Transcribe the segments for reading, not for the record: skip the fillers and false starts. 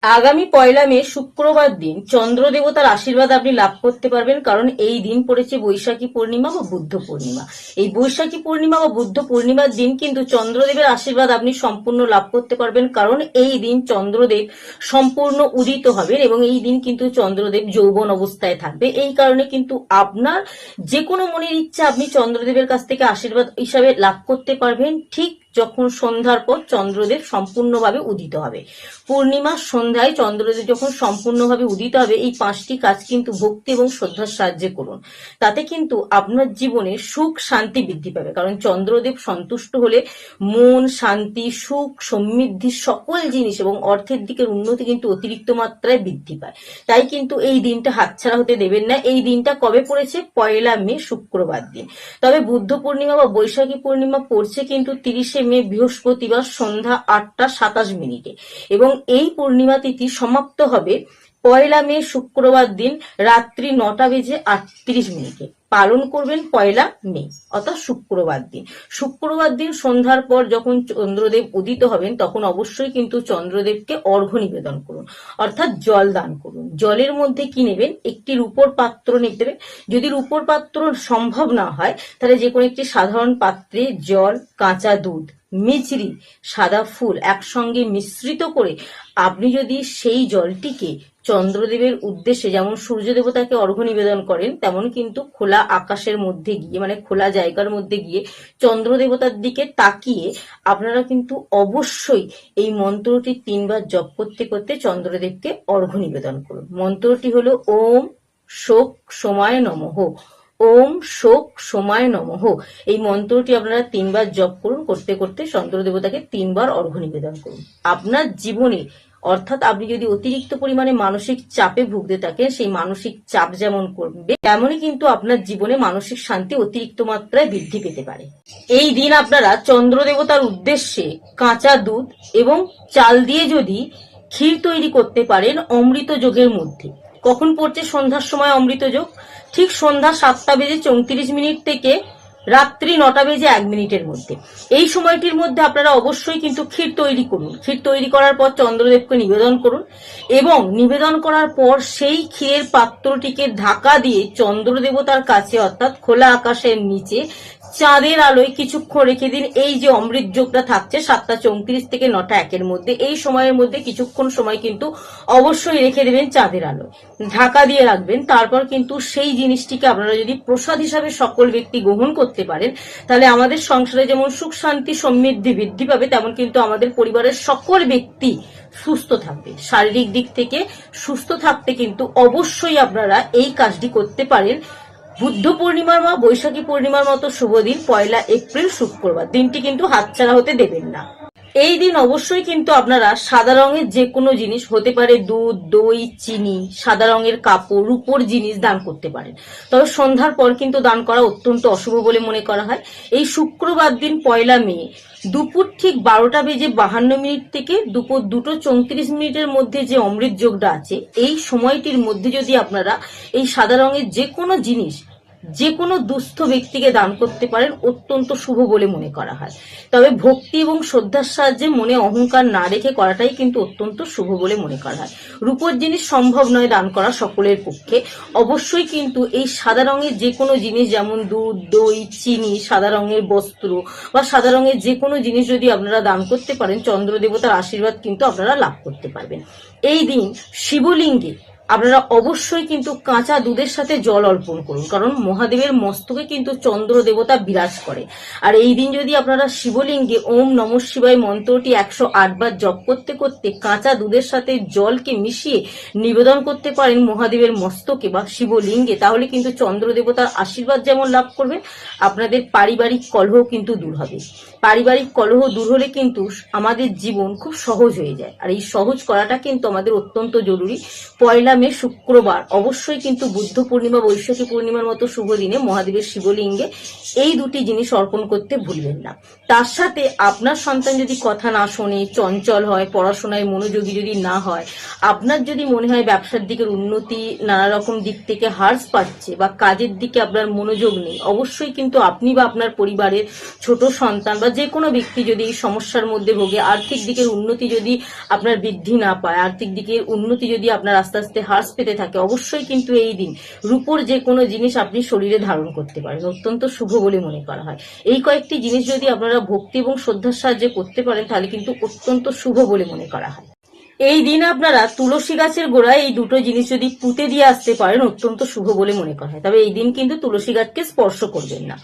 আগামী 1 মে শুক্রবার দিন চন্দ্র দেবতার আশীর্বাদ আপনি লাভ করতে পারবেন, কারণ এই দিন পড়েছে বৈশাখী পূর্ণিমা বা বুদ্ধ পূর্ণিমা। এই বৈশাখী পূর্ণিমা বা বুদ্ধ পূর্ণিমার দিন কিন্তু চন্দ্রদেবের আশীর্বাদ আপনি সম্পূর্ণ লাভ করতে পারবেন, কারণ এই দিন চন্দ্রদেব সম্পূর্ণ উদিত হবেন এবং এই দিন কিন্তু চন্দ্রদেব যৌবন অবস্থায় থাকবে। এই কারণে কিন্তু আপনার যে কোনো মনের ইচ্ছা আপনি চন্দ্রদেবের কাছ থেকে আশীর্বাদ হিসাবে লাভ করতে পারবেন, ঠিক যখন সন্ধ্যার পর চন্দ্রদেব সম্পূর্ণভাবে উদিত হবে। পূর্ণিমার সন্ধ্যায় চন্দ্রদেব যখন সম্পূর্ণভাবে উদিত হবে, এই 5টি কাজ কিন্তু ভক্তি এবং শ্রদ্ধার সাহায্যে করুন। তাতে কিন্তু আপনার জীবনে সুখ শান্তি বৃদ্ধি পাবে, কারণ চন্দ্রদেব সন্তুষ্ট হলে মন শান্তি, সুখ, সমৃদ্ধি, সকল জিনিস এবং অর্থের দিকের উন্নতি কিন্তু অতিরিক্ত মাত্রায় বৃদ্ধি পায়। তাই কিন্তু এই দিনটা হাতছাড়া হতে দেবেন না। এই দিনটা কবে পড়েছে? 1 মে শুক্রবার দিন। তবে বুদ্ধ পূর্ণিমা বা বৈশাখী পূর্ণিমা পড়ছে কিন্তু 30 মে বৃহস্পতিবার সন্ধ্যা 8টা 27 মিনিটে এবং এই পূর্ণিমা তিথি সমাপ্ত হবে 1 মে শুক্রবার দিন রাত্রি 9টা বেজে 38 মিনিটে। পালন করবেন 1 মে অর্থাৎ শুক্রবার দিন। শুক্রবার দিন সন্ধ্যার পর যখন চন্দ্রদেব উদিত হবেন তখন অবশ্যই কিন্তু চন্দ্রদেবকে অর্ঘ্য নিবেদন করুন, অর্থাৎ জল দান করুন। জলের মধ্যে কি নেবেন? একটি রূপোর পাত্র নেবেন। যদি রূপোর পাত্র সম্ভব না হয় তাহলে যে কোনো একটি সাধারণ পাত্রে জল, কাঁচা দুধ, মিছরি, সাদা ফুল একসঙ্গে মিশ্রিত করে আপনি যদি সেই জলটিকে চন্দ্রদেবের উদ্দেশ্যে, যেমন সূর্য দেবতাকে অর্ঘ্য নিবেদন করেন, তেমন কিন্তু খোলা আকাশের মধ্যে গিয়ে, মানে খোলা জায়গার মধ্যে গিয়ে চন্দ্র দেবতার দিকে তাকিয়ে আপনারা কিন্তু অবশ্যই এই মন্ত্রটি 3বার জপ করতে করতে চন্দ্রদেবকে অর্ঘ্য নিবেদন করুন। মন্ত্রটি হলো ওম শোক সময় নমঃ। ওম শোক সময় নমঃ। এই মন্ত্রটি আপনারা 3বার জপ করুন, করতে করতে চন্দ্র দেবতাকে 3বার অর্ঘ্য নিবেদন করুন। আপনার জীবনে, অর্থাৎ আপনি যদি অতিরিক্ত পরিমাণে মানসিক চাপে ভুগতে থাকেন, সেই মানসিক চাপ যেমন করবে তেমনই কিন্তু আপনার জীবনে মানসিক শান্তি অতিরিক্ত মাত্রায় বৃদ্ধি পেতে পারে। এই দিন আপনারা চন্দ্র দেবতার উদ্দেশ্যে কাঁচা দুধ এবং চাল দিয়ে যদি ক্ষীর তৈরি করতে পারেন অমৃত যোগের মধ্যে। কখন পড়ছে সন্ধ্যার সময় অমৃত যোগ? ঠিক সন্ধ্যা 7টা বেজে 34 মিনিট থেকে রাত্রি 9টা বেজে 1 মিনিটের মধ্যে। এই সময়টির মধ্যে আপনারা অবশ্যই কিন্তু ক্ষীর তৈরি করুন। ক্ষীর তৈরি করার পর চন্দ্রদেবকে নিবেদন করুন এবং নিবেদন করার পর সেই ক্ষীরের পাত্রটিকে ঢাকা দিয়ে চন্দ্র দেবতার কাছে, অর্থাৎ খোলা আকাশের নিচে চাঁদের আলোয় কিছুক্ষণ রেখে দিন। এই যে অমৃত যোগটা থাকছে 7টা 34 থেকে 9টা 1-এর মধ্যে, এই সময়ের মধ্যে কিছুক্ষণ সময় কিন্তু অবশ্যই রেখে দেবেন চাঁদের আলোয়, ঢাকা দিয়ে রাখবেন। তারপর কিন্তু সেই জিনিসটিকে আপনারা যদি প্রসাদ হিসাবে সকল ব্যক্তি গ্রহণ করতে পারেন, তাহলে আমাদের সংসারে যেমন সুখ শান্তি সমৃদ্ধি বৃদ্ধি পাবে, তেমন কিন্তু আমাদের পরিবারের সকল ব্যক্তি সুস্থ থাকবে। শারীরিক দিক থেকে সুস্থ থাকতে কিন্তু অবশ্যই আপনারা এই কাজটি করতে পারেন। বুদ্ধ পূর্ণিমার বা বৈশাখী পূর্ণিমার মতো শুভ দিন 1 এপ্রিল শুক্রবার দিনটি কিন্তু হাতছাড়া হতে দেবেন না। এই দিন অবশ্যই কিন্তু আপনারা সাদা রঙের যে কোনো জিনিস, হতে পারে দুধ, দই, চিনি, সাদা রঙের কাপড়, রূপোর জিনিস দান করতে পারেন। তবে সন্ধ্যার পর কিন্তু দান করা অত্যন্ত অশুভ বলে মনে করা হয়। এই শুক্রবার দিন 1 মে দুপুর ঠিক 12টা বেজে 52 মিনিট থেকে দুপুর 2টো 34 মিনিটের মধ্যে যে অমৃত যোগটা আছে, এই সময়টির মধ্যে যদি আপনারা এই সাদা রঙের যে কোনো জিনিস যে কোনো দুস্থ ব্যক্তিকে দান করতে পারেন, অত্যন্ত শুভ বলে মনে করা হয়। তবে ভক্তি এবং শ্রদ্ধার সাহায্যে মনে অহংকার না রেখে করাটাই কিন্তু অত্যন্ত শুভ বলে মনে করা হয়। রূপোর জিনিস সম্ভব নয় দান করা সকলের পক্ষে। অবশ্যই কিন্তু এই সাদা রঙের যে কোনো জিনিস, যেমন দুধ, দই, চিনি, সাদা রঙের বস্ত্র বা সাদা রঙের যে কোনো জিনিস যদি আপনারা দান করতে পারেন, চন্দ্র দেবতার আশীর্বাদ কিন্তু আপনারা লাভ করতে পারবেন। এই দিন শিবলিঙ্গে আপনারা অবশ্যই কিন্তু কাঁচা দুধের সাথে জল অর্পণ করুন, কারণ মহাদেবের মস্তকে কিন্তু চন্দ্র দেবতা বিরাজ করে। আর এই দিন যদি আপনারা শিবলিঙ্গে ওম নমঃ শিবায় মন্ত্রটি 108 বার জপ করতে করতে কাঁচা দুধের সাথে জলকে মিশিয়ে নিবেদন করতে পারেন মহাদেবের মস্তকে বা শিবলিঙ্গে, তাহলে কিন্তু চন্দ্র দেবতার আশীর্বাদ যেমন লাভ করবেন, আপনাদের পারিবারিক কলহ কিন্তু দূর হবে। পারিবারিক কলহ দূর হলে কিন্তু আমাদের জীবন খুব সহজ হয়ে যায়, আর এই সহজ করাটা কিন্তু আমাদের অত্যন্ত জরুরি। 1 মে শুক্রবার অবশ্যই কিন্তু বুদ্ধ পূর্ণিমা বৈশাখী পূর্ণিমার মতো শুভ দিনে মহাদেবের শিবলিঙ্গে এই দুটি জিনিস অর্পণ করতে ভুলবেন না। তার সাথে আপনার সন্তান যদি কথা না শোনে, চঞ্চল হয়, পড়াশোনায় মনোযোগী যদি না হয়, আপনার যদি মনে হয় ব্যবসার দিকের উন্নতি নানা রকম দিক থেকে হ্রাস পাচ্ছে বা কাজের দিকে আপনার মনোযোগ নেই, অবশ্যই কিন্তু আপনি বা আপনার পরিবারের ছোট সন্তান বা যে কোনো ব্যক্তি যদি এই সমস্যার মধ্যে ভোগে, আর্থিক দিকের উন্নতি যদি আপনার বৃদ্ধি না পায়, আর্থিক দিকের উন্নতি যদি আপনার আস্তে আস্তে হ্রাস পেতে থাকে, অবশ্যই কিন্তু এই দিন রূপোর যে কোনো জিনিস আপনি শরীরে ধারণ করতে পারেন, অত্যন্ত শুভ বলে মনে করা হয়। এই কয়েকটি জিনিস যদি আপনারা ভক্তি এবং শ্রদ্ধার সাহায্যে করতে পারেন তাহলে কিন্তু অত্যন্ত শুভ বলে মনে করা হয়। এই দিন আপনারা তুলসী গাছের গোড়ায় এই দুটো জিনিস যদি পুঁতে দিয়ে আসতে পারেন অত্যন্ত শুভ বলে মনে করা হয়। তবে এই দিন কিন্তু তুলসী গাছকে স্পর্শ করবেন না।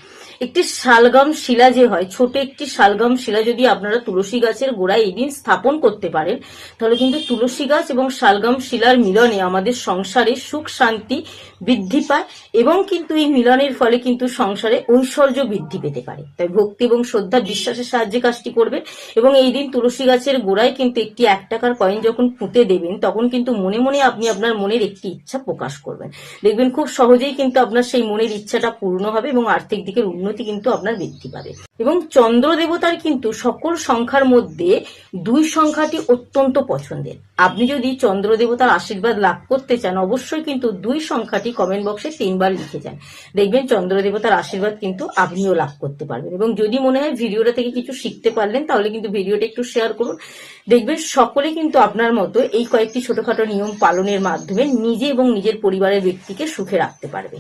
একটি শালগাম শিলা যে হয়, ছোট একটি শালগাম শিলা যদি আপনারা তুলসী গাছের গোড়ায় এই দিন স্থাপন করতে পারেন তাহলে কিন্তু তুলসী গাছ এবং শালগাম শিলার মিলনে আমাদের সংসারে সুখ শান্তি বৃদ্ধি পায় এবং কিন্তু এই মিলনের ফলে কিন্তু সংসারে ঐশ্বর্য বৃদ্ধি পেতে পারে। তাই ভক্তি এবং শ্রদ্ধা বিশ্বাসের সাহায্যে কাজটি করবেন এবং এই দিন তুলসী গাছের গোড়ায় কিন্তু একটি 1 টাকার কয়েন যখন পুঁতে দেবেন তখন কিন্তু মনে মনে আপনি আপনার মনের একটি ইচ্ছা প্রকাশ করবেন। দেখবেন খুব সহজেই কিন্তু আপনার সেই মনের ইচ্ছাটা পূর্ণ হবে এবং আর্থিক দিকের উন্নতি কিন্তু আপনার বৃদ্ধি পাবে। এবং চন্দ্র দেবতার কিন্তু সকল সংখ্যার মধ্যে 2 সংখ্যাটি অত্যন্ত পছন্দের। আপনি যদি চন্দ্র দেবতার আশীর্বাদ লাভ করতে চান অবশ্যই কিন্তু 2 সংখ্যাটি কমেন্ট বক্সে 3 বার লিখে যান। দেখবেন চন্দ্র দেবতার আশীর্বাদ কিন্তু আপনিও লাভ করতে পারবেন। এবং যদি মনে হয় ভিডিওটা থেকে কিছু শিখতে পারলেন তাহলে কিন্তু ভিডিওটা একটু শেয়ার করুন। দেখবেন সকলে কিন্তু আপনার মতো এই কয়েকটি ছোটখাটো নিয়ম পালনের মাধ্যমে নিজে এবং নিজের পরিবারের ব্যক্তিকে সুখে রাখতে পারবে।